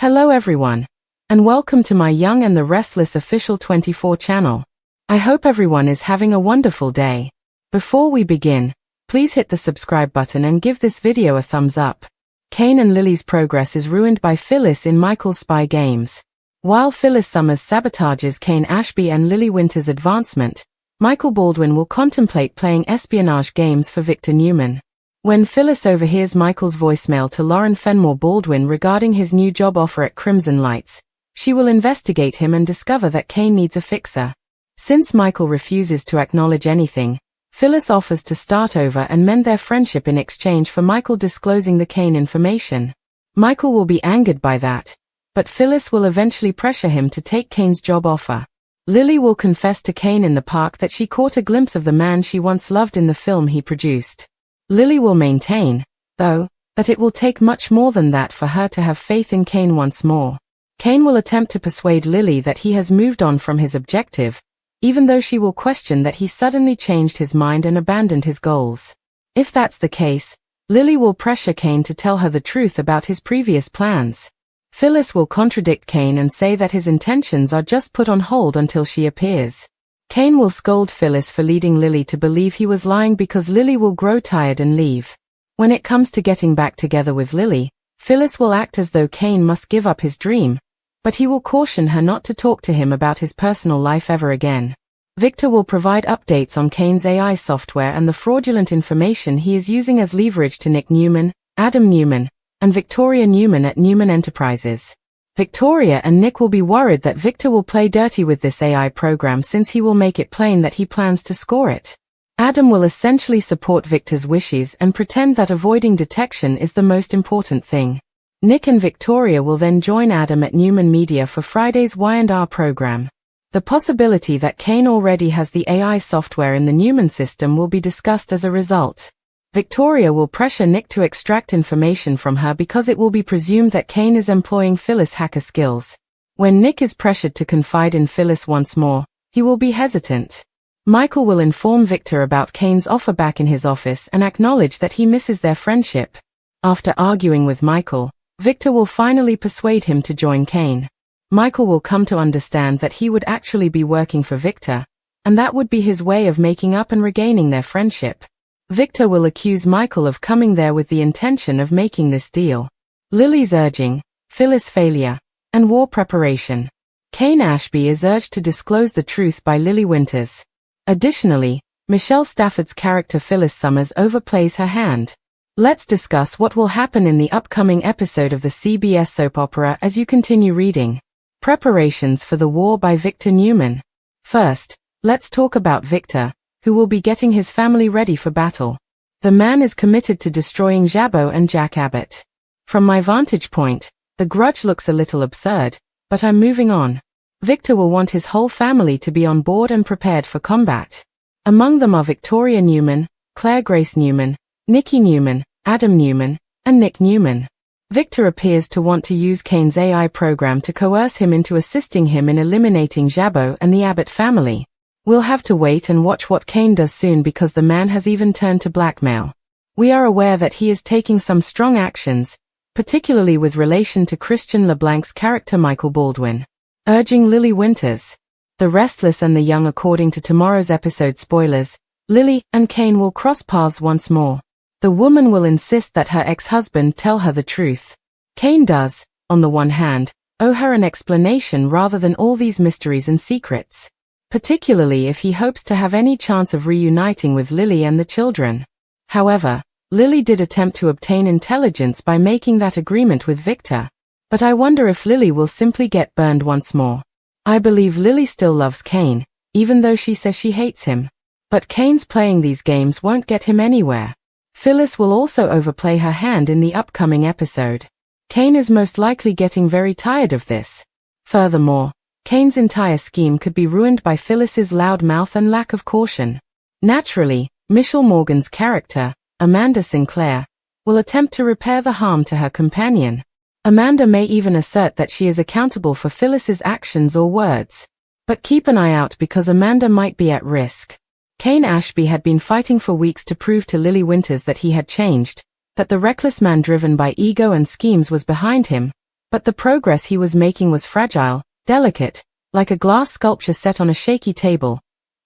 Hello everyone, and welcome to my Young and the Restless official 24 channel. I hope everyone is having a wonderful day. Before we begin, please hit the subscribe button and give this video a thumbs up. Kane and Lily's progress is ruined by Phyllis in Michael's spy games. While Phyllis Summers sabotages Kane Ashby and Lily Winter's advancement, Michael Baldwin will contemplate playing espionage games for Victor Newman. When Phyllis overhears Michael's voicemail to Lauren Fenmore Baldwin regarding his new job offer at Crimson Lights, she will investigate him and discover that Kane needs a fixer. Since Michael refuses to acknowledge anything, Phyllis offers to start over and mend their friendship in exchange for Michael disclosing the Kane information. Michael will be angered by that, but Phyllis will eventually pressure him to take Kane's job offer. Lily will confess to Kane in the park that she caught a glimpse of the man she once loved in the film he produced. Lily will maintain, though, that it will take much more than that for her to have faith in Kane once more. Kane will attempt to persuade Lily that he has moved on from his objective, even though she will question that he suddenly changed his mind and abandoned his goals. If that's the case, Lily will pressure Kane to tell her the truth about his previous plans. Phyllis will contradict Kane and say that his intentions are just put on hold until she appears. Kane will scold Phyllis for leading Lily to believe he was lying because Lily will grow tired and leave. When it comes to getting back together with Lily, Phyllis will act as though Kane must give up his dream, but he will caution her not to talk to him about his personal life ever again. Victor will provide updates on Kane's AI software and the fraudulent information he is using as leverage to Nick Newman, Adam Newman, and Victoria Newman at Newman Enterprises. Victoria and Nick will be worried that Victor will play dirty with this AI program since he will make it plain that he plans to score it. Adam will essentially support Victor's wishes and pretend that avoiding detection is the most important thing. Nick and Victoria will then join Adam at Newman Media for Friday's Y&R program. The possibility that Kane already has the AI software in the Newman system will be discussed as a result. Victoria will pressure Nick to extract information from her because it will be presumed that Kane is employing Phyllis' hacker skills. When Nick is pressured to confide in Phyllis once more, he will be hesitant. Michael will inform Victor about Kane's offer back in his office and acknowledge that he misses their friendship. After arguing with Michael, Victor will finally persuade him to join Kane. Michael will come to understand that he would actually be working for Victor, and that would be his way of making up and regaining their friendship. Victor will accuse Michael of coming there with the intention of making this deal. Lily's urging, Phyllis' failure, and war preparation. Kane Ashby is urged to disclose the truth by Lily Winters. Additionally, Michelle Stafford's character Phyllis Summers overplays her hand. Let's discuss what will happen in the upcoming episode of the CBS soap opera as you continue reading. Preparations for the War by Victor Newman. First, let's talk about Victor, who will be getting his family ready for battle. The man is committed to destroying Jabbo and Jack Abbott. From my vantage point, the grudge looks a little absurd, but I'm moving on. Victor will want his whole family to be on board and prepared for combat. Among them are Victoria Newman, Claire Grace Newman, Nikki Newman, Adam Newman, and Nick Newman. Victor appears to want to use Kane's AI program to coerce him into assisting him in eliminating Jabbo and the Abbott family. We'll have to wait and watch what Kane does soon because the man has even turned to blackmail. We are aware that he is taking some strong actions, particularly with relation to Christian LeBlanc's character Michael Baldwin. Urging Lily Winters. The Restless and the Young. According to tomorrow's episode spoilers, Lily and Kane will cross paths once more. The woman will insist that her ex-husband tell her the truth. Kane does, on the one hand, owe her an explanation rather than all these mysteries and secrets, particularly if he hopes to have any chance of reuniting with Lily and the children. However, Lily did attempt to obtain intelligence by making that agreement with Victor. But I wonder if Lily will simply get burned once more. I believe Lily still loves Kane, even though she says she hates him. But Kane's playing these games won't get him anywhere. Phyllis will also overplay her hand in the upcoming episode. Kane is most likely getting very tired of this. Furthermore, Kane's entire scheme could be ruined by Phyllis's loud mouth and lack of caution. Naturally, Michelle Morgan's character, Amanda Sinclair, will attempt to repair the harm to her companion. Amanda may even assert that she is accountable for Phyllis's actions or words. But keep an eye out because Amanda might be at risk. Kane Ashby had been fighting for weeks to prove to Lily Winters that he had changed, that the reckless man driven by ego and schemes was behind him, But the progress he was making was fragile, delicate, like a glass sculpture set on a shaky table.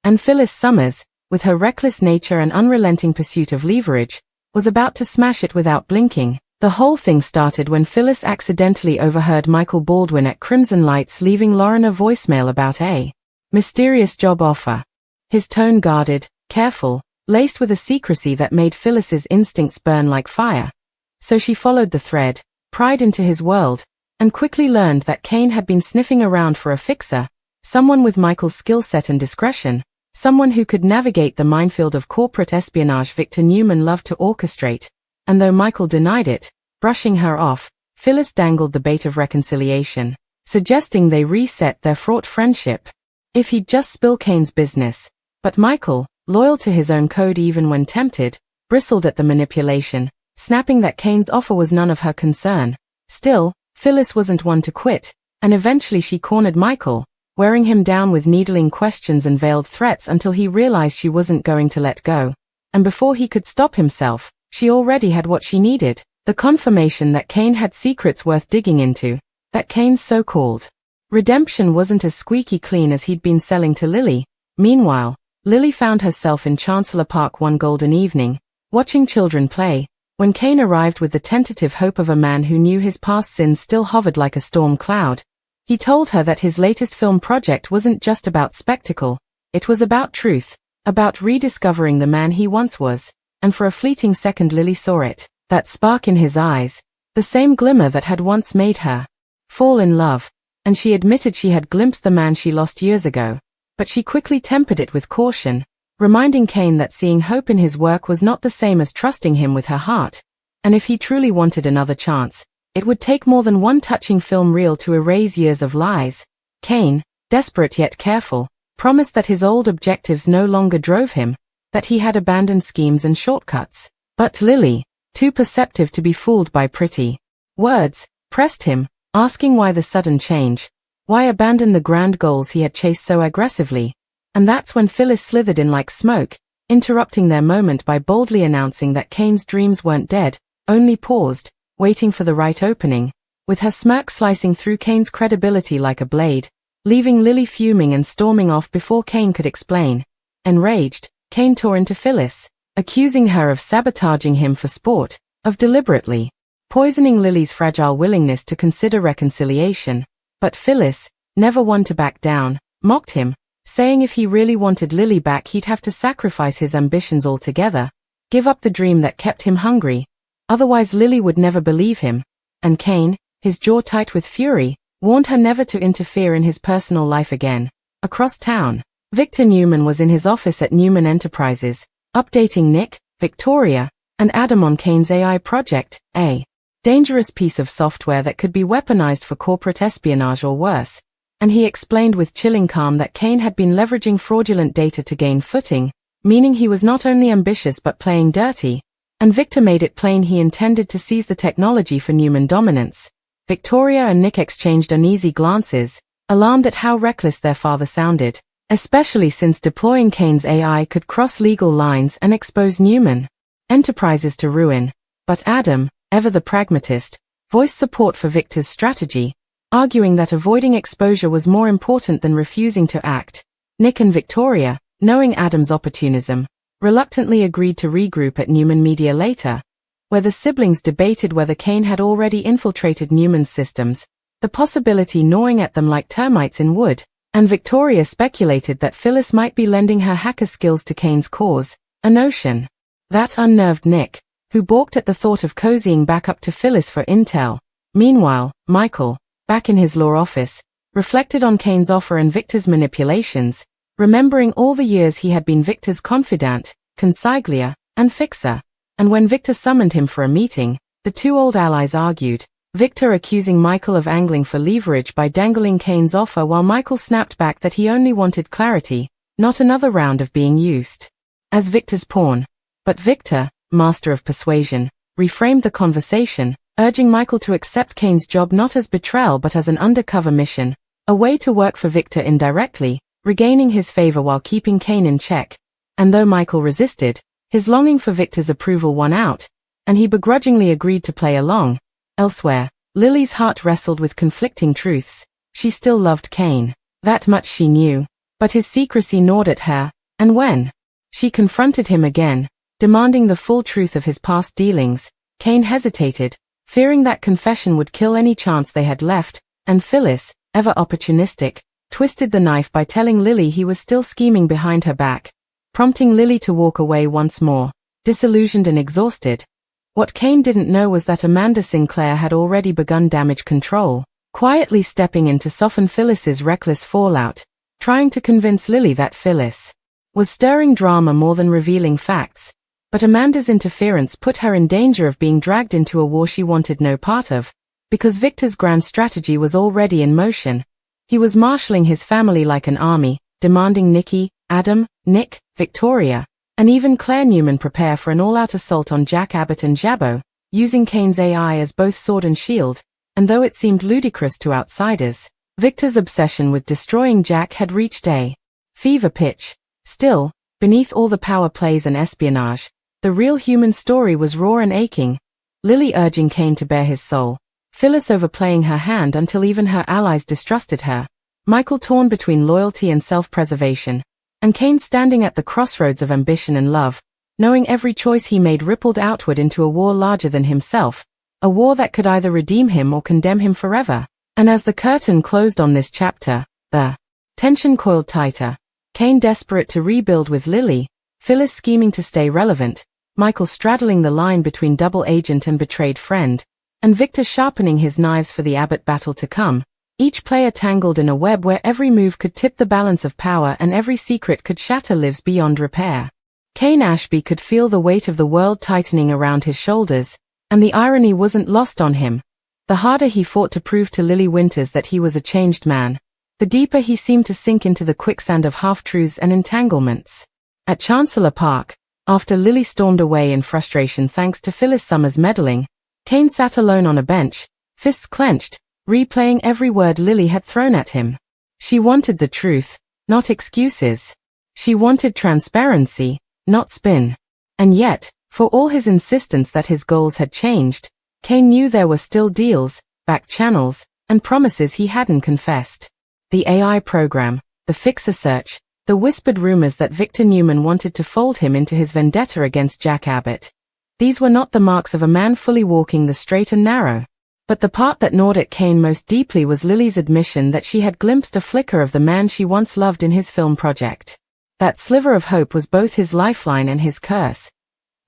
And Phyllis Summers, with her reckless nature and unrelenting pursuit of leverage, was about to smash it without blinking. The whole thing started when Phyllis accidentally overheard Michael Baldwin at Crimson Lights leaving Lauren a voicemail about a mysterious job offer. His tone guarded, careful, laced with a secrecy that made Phyllis's instincts burn like fire. So she followed the thread, pried into his world, and quickly learned that Kane had been sniffing around for a fixer, someone with Michael's skill set and discretion, someone who could navigate the minefield of corporate espionage Victor Newman loved to orchestrate. And though Michael denied it, brushing her off, Phyllis dangled the bait of reconciliation, suggesting they reset their fraught friendship. If he'd just spill Kane's business. But Michael, loyal to his own code even when tempted, bristled at the manipulation, snapping that Kane's offer was none of her concern. Still, Phyllis wasn't one to quit, and eventually she cornered Michael, wearing him down with needling questions and veiled threats until he realized she wasn't going to let go. And before he could stop himself, she already had what she needed, the confirmation that Kane had secrets worth digging into, that Kane's so-called redemption wasn't as squeaky clean as he'd been selling to Lily. Meanwhile, Lily found herself in Chancellor Park one golden evening, watching children play, when Kane arrived with the tentative hope of a man who knew his past sins still hovered like a storm cloud. He told her that his latest film project wasn't just about spectacle, it was about truth, about rediscovering the man he once was. And for a fleeting second Lily saw it, that spark in his eyes, the same glimmer that had once made her fall in love, and she admitted she had glimpsed the man she lost years ago, but she quickly tempered it with caution, reminding Kane that seeing hope in his work was not the same as trusting him with her heart, and if he truly wanted another chance, it would take more than one touching film reel to erase years of lies. Kane, desperate yet careful, promised that his old objectives no longer drove him, that he had abandoned schemes and shortcuts. But Lily, too perceptive to be fooled by pretty words, pressed him, asking why the sudden change, why abandon the grand goals he had chased so aggressively. And that's when Phyllis slithered in like smoke, interrupting their moment by boldly announcing that Kane's dreams weren't dead, only paused, waiting for the right opening, with her smirk slicing through Kane's credibility like a blade, leaving Lily fuming and storming off before Kane could explain. Enraged, Kane tore into Phyllis, accusing her of sabotaging him for sport, of deliberately poisoning Lily's fragile willingness to consider reconciliation. But Phyllis, never one to back down, mocked him, saying if he really wanted Lily back he'd have to sacrifice his ambitions altogether, give up the dream that kept him hungry, otherwise Lily would never believe him. And Kane, his jaw tight with fury, warned her never to interfere in his personal life again. Across town, Victor Newman was in his office at Newman Enterprises, updating Nick, Victoria, and Adam on Kane's AI project, a dangerous piece of software that could be weaponized for corporate espionage or worse. And he explained with chilling calm that Kane had been leveraging fraudulent data to gain footing, meaning he was not only ambitious but playing dirty. And Victor made it plain he intended to seize the technology for Newman dominance. Victoria and Nick exchanged uneasy glances, alarmed at how reckless their father sounded, especially since deploying Kane's AI could cross legal lines and expose Newman Enterprises to ruin. But Adam, ever the pragmatist, voiced support for Victor's strategy, arguing that avoiding exposure was more important than refusing to act. Nick and Victoria, knowing Adam's opportunism, reluctantly agreed to regroup at Newman Media later, where the siblings debated whether Kane had already infiltrated Newman's systems, the possibility gnawing at them like termites in wood, and Victoria speculated that Phyllis might be lending her hacker skills to Kane's cause, a notion that unnerved Nick, who balked at the thought of cozying back up to Phyllis for intel. Meanwhile, Michael, back in his law office, reflected on Kane's offer and Victor's manipulations, remembering all the years he had been Victor's confidant, consigliere, and fixer. And when Victor summoned him for a meeting, the two old allies argued, Victor accusing Michael of angling for leverage by dangling Kane's offer while Michael snapped back that he only wanted clarity, not another round of being used as Victor's pawn. But Victor, master of persuasion, reframed the conversation, urging Michael to accept Kane's job not as betrayal but as an undercover mission, a way to work for Victor indirectly, regaining his favor while keeping Kane in check. And though Michael resisted, his longing for Victor's approval won out, and he begrudgingly agreed to play along. Elsewhere, Lily's heart wrestled with conflicting truths. She still loved Kane. That much she knew. But his secrecy gnawed at her, and when she confronted him again, demanding the full truth of his past dealings, Kane hesitated, fearing that confession would kill any chance they had left, and Phyllis, ever opportunistic, twisted the knife by telling Lily he was still scheming behind her back, prompting Lily to walk away once more, disillusioned and exhausted. What Kane didn't know was that Amanda Sinclair had already begun damage control, quietly stepping in to soften Phyllis's reckless fallout, trying to convince Lily that Phyllis was stirring drama more than revealing facts. But Amanda's interference put her in danger of being dragged into a war she wanted no part of, because Victor's grand strategy was already in motion. He was marshalling his family like an army, demanding Nikki, Adam, Nick, Victoria, and even Claire Newman prepare for an all-out assault on Jack Abbott and Jabbo, using Kane's AI as both sword and shield, and though it seemed ludicrous to outsiders, Victor's obsession with destroying Jack had reached a fever pitch. Still, beneath all the power plays and espionage, the real human story was raw and aching. Lily urging Kane to bare his soul, Phyllis overplaying her hand until even her allies distrusted her, Michael torn between loyalty and self-preservation, and Kane standing at the crossroads of ambition and love, knowing every choice he made rippled outward into a war larger than himself, a war that could either redeem him or condemn him forever. And as the curtain closed on this chapter, the tension coiled tighter. Kane desperate to rebuild with Lily, Phyllis scheming to stay relevant, Michael straddling the line between double agent and betrayed friend, and Victor sharpening his knives for the Abbott battle to come, each player tangled in a web where every move could tip the balance of power and every secret could shatter lives beyond repair. Kane Ashby could feel the weight of the world tightening around his shoulders, and the irony wasn't lost on him. The harder he fought to prove to Lily Winters that he was a changed man, the deeper he seemed to sink into the quicksand of half-truths and entanglements. At Chancellor Park, after Lily stormed away in frustration thanks to Phyllis Summers' meddling, Kane sat alone on a bench, fists clenched, replaying every word Lily had thrown at him. She wanted the truth, not excuses. She wanted transparency, not spin. And yet, for all his insistence that his goals had changed, Kane knew there were still deals, back channels, and promises he hadn't confessed. The AI program, the fixer search, the whispered rumors that Victor Newman wanted to fold him into his vendetta against Jack Abbott. These were not the marks of a man fully walking the straight and narrow. But the part that gnawed at Kane most deeply was Lily's admission that she had glimpsed a flicker of the man she once loved in his film project. That sliver of hope was both his lifeline and his curse.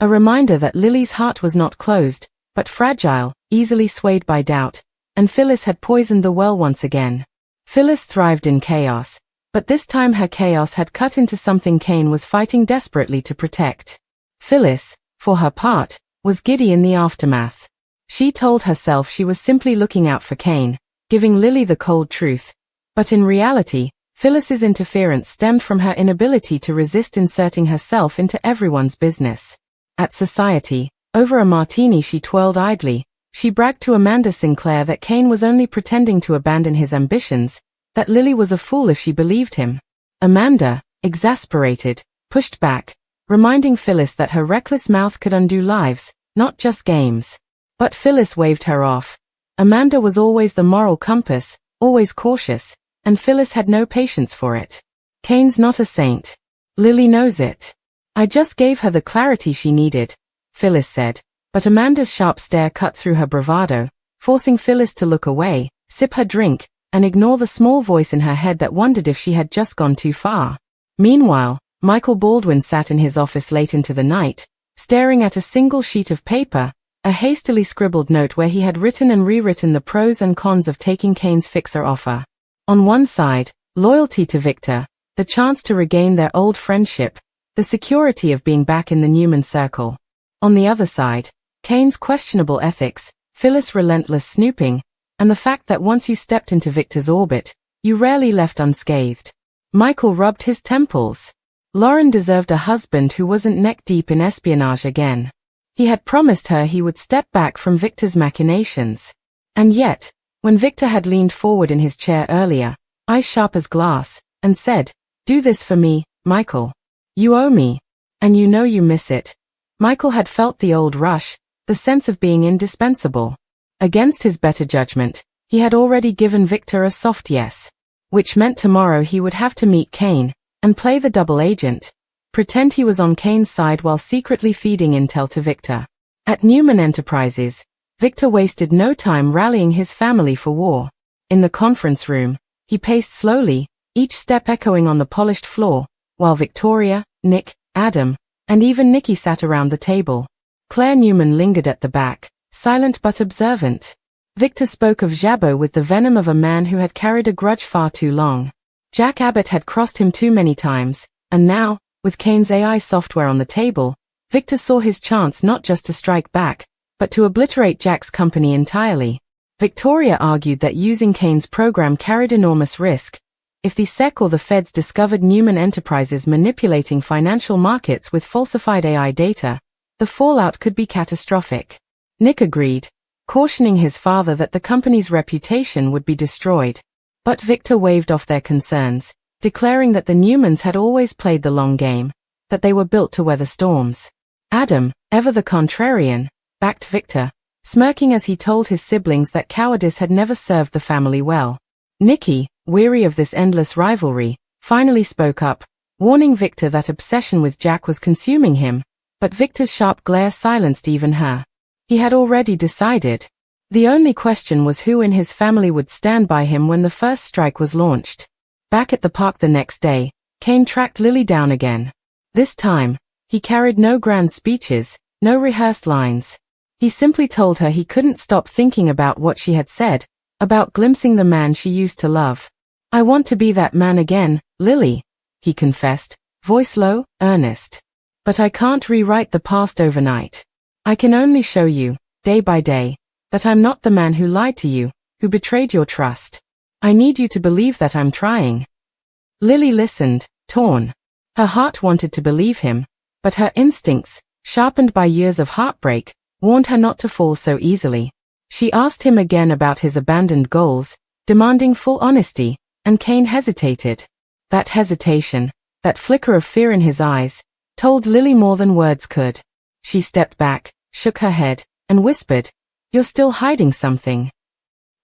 A reminder that Lily's heart was not closed, but fragile, easily swayed by doubt, and Phyllis had poisoned the well once again. Phyllis thrived in chaos, but this time her chaos had cut into something Kane was fighting desperately to protect. Phyllis, for her part, was giddy in the aftermath. She told herself she was simply looking out for Kane, giving Lily the cold truth. But in reality, Phyllis's interference stemmed from her inability to resist inserting herself into everyone's business. At society, over a martini she twirled idly, she bragged to Amanda Sinclair that Kane was only pretending to abandon his ambitions, that Lily was a fool if she believed him. Amanda, exasperated, pushed back, reminding Phyllis that her reckless mouth could undo lives, not just games. But Phyllis waved her off. Amanda was always the moral compass, always cautious, and Phyllis had no patience for it. Kane's not a saint. Lily knows it. I just gave her the clarity she needed, Phyllis said, but Amanda's sharp stare cut through her bravado, forcing Phyllis to look away, sip her drink, and ignore the small voice in her head that wondered if she had just gone too far. Meanwhile, Michael Baldwin sat in his office late into the night, staring at a single sheet of paper, a hastily scribbled note where he had written and rewritten the pros and cons of taking Kane's fixer offer. On one side, loyalty to Victor, the chance to regain their old friendship, the security of being back in the Newman circle. On the other side, Kane's questionable ethics, Phyllis' relentless snooping, and the fact that once you stepped into Victor's orbit, you rarely left unscathed. Michael rubbed his temples. Lauren deserved a husband who wasn't neck-deep in espionage again. He had promised her he would step back from Victor's machinations. And yet, when Victor had leaned forward in his chair earlier, eyes sharp as glass, and said, "Do this for me, Michael. You owe me. And you know you miss it." Michael had felt the old rush, the sense of being indispensable. Against his better judgment, he had already given Victor a soft yes. Which meant tomorrow he would have to meet Kane, and play the double agent. Pretend he was on Kane's side while secretly feeding intel to Victor. At Newman Enterprises, Victor wasted no time rallying his family for war. In the conference room, he paced slowly, each step echoing on the polished floor, while Victoria, Nick, Adam, and even Nikki sat around the table. Claire Newman lingered at the back, silent but observant. Victor spoke of Jabot with the venom of a man who had carried a grudge far too long. Jack Abbott had crossed him too many times, and now, with Kane's AI software on the table, Victor saw his chance not just to strike back, but to obliterate Jack's company entirely. Victoria argued that using Kane's program carried enormous risk. If the SEC or the feds discovered Newman Enterprises manipulating financial markets with falsified AI data, the fallout could be catastrophic. Nick agreed, cautioning his father that the company's reputation would be destroyed. But Victor waved off their concerns, declaring that the Newmans had always played the long game, that they were built to weather storms. Adam, ever the contrarian, backed Victor, smirking as he told his siblings that cowardice had never served the family well. Nikki, weary of this endless rivalry, finally spoke up, warning Victor that obsession with Jack was consuming him, but Victor's sharp glare silenced even her. He had already decided. The only question was who in his family would stand by him when the first strike was launched. Back at the park the next day, Kane tracked Lily down again. This time, he carried no grand speeches, no rehearsed lines. He simply told her he couldn't stop thinking about what she had said, about glimpsing the man she used to love. "I want to be that man again, Lily," he confessed, voice low, earnest. "But I can't rewrite the past overnight. I can only show you, day by day, that I'm not the man who lied to you, who betrayed your trust. I need you to believe that I'm trying." Lily listened, torn. Her heart wanted to believe him, but her instincts, sharpened by years of heartbreak, warned her not to fall so easily. She asked him again about his abandoned goals, demanding full honesty, and Kane hesitated. That hesitation, that flicker of fear in his eyes, told Lily more than words could. She stepped back, shook her head, and whispered, "You're still hiding something."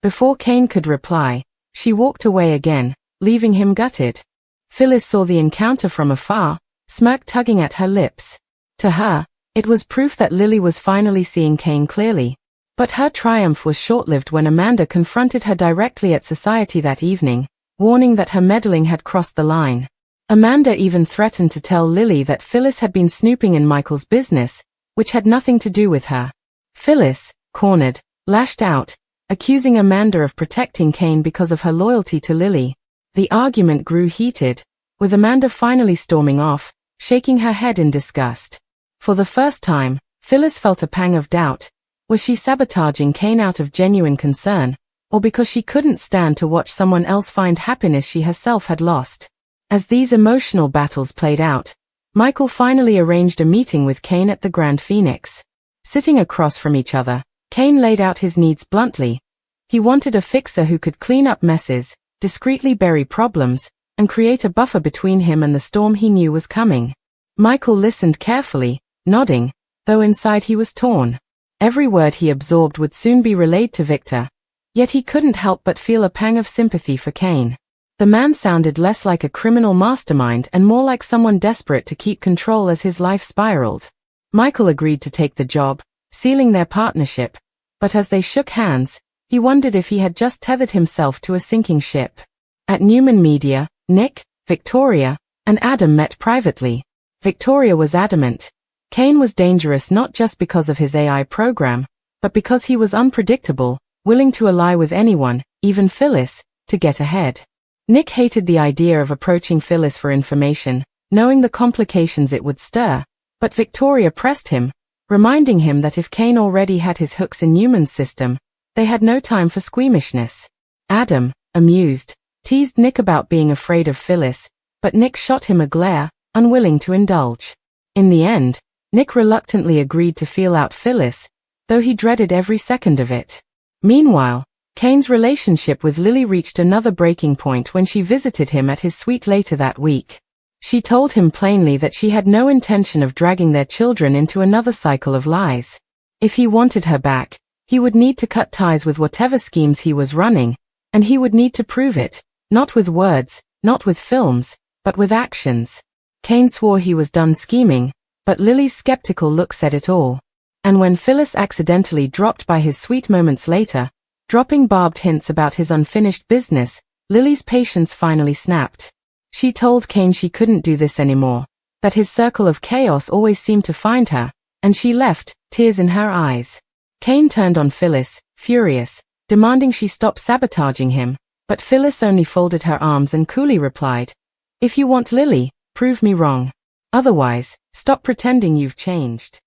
Before Kane could reply, she walked away again, leaving him gutted. Phyllis saw the encounter from afar, smirk tugging at her lips. To her, it was proof that Lily was finally seeing Kane clearly. But her triumph was short-lived when Amanda confronted her directly at society that evening, warning that her meddling had crossed the line. Amanda even threatened to tell Lily that Phyllis had been snooping in Michael's business, which had nothing to do with her. Phyllis, cornered, lashed out, accusing Amanda of protecting Kane because of her loyalty to Lily. The argument grew heated, with Amanda finally storming off, shaking her head in disgust. For the first time, Phyllis felt a pang of doubt. Was she sabotaging Kane out of genuine concern, or because she couldn't stand to watch someone else find happiness she herself had lost? As these emotional battles played out, Michael finally arranged a meeting with Kane at the Grand Phoenix. Sitting across from each other, Kane laid out his needs bluntly. He wanted a fixer who could clean up messes, discreetly bury problems, and create a buffer between him and the storm he knew was coming. Michael listened carefully, nodding, though inside he was torn. Every word he absorbed would soon be relayed to Victor, yet he couldn't help but feel a pang of sympathy for Kane. The man sounded less like a criminal mastermind and more like someone desperate to keep control as his life spiraled. Michael agreed to take the job, sealing their partnership, but as they shook hands, he wondered if he had just tethered himself to a sinking ship. At Newman Media, Nick, Victoria, and Adam met privately. Victoria was adamant. Kane was dangerous not just because of his AI program, but because he was unpredictable, willing to ally with anyone, even Phyllis, to get ahead. Nick hated the idea of approaching Phyllis for information, knowing the complications it would stir, but Victoria pressed him, reminding him that if Kane already had his hooks in Newman's system, they had no time for squeamishness. Adam, amused, teased Nick about being afraid of Phyllis, but Nick shot him a glare, unwilling to indulge. In the end, Nick reluctantly agreed to feel out Phyllis, though he dreaded every second of it. Meanwhile, Kane's relationship with Lily reached another breaking point when she visited him at his suite later that week. She told him plainly that she had no intention of dragging their children into another cycle of lies. If he wanted her back, He would need to cut ties with whatever schemes he was running, and he would need to prove it, not with words, not with films, but with actions. Cain swore he was done scheming, but Lily's skeptical look said it all. And when Phyllis accidentally dropped by his sweet moments later, dropping barbed hints about his unfinished business, Lily's patience finally snapped. She told Cain she couldn't do this anymore, that his circle of chaos always seemed to find her, and she left, tears in her eyes. Cain turned on Phyllis, furious, demanding she stop sabotaging him, but Phyllis only folded her arms and coolly replied, "If you want Lily, prove me wrong. Otherwise, stop pretending you've changed."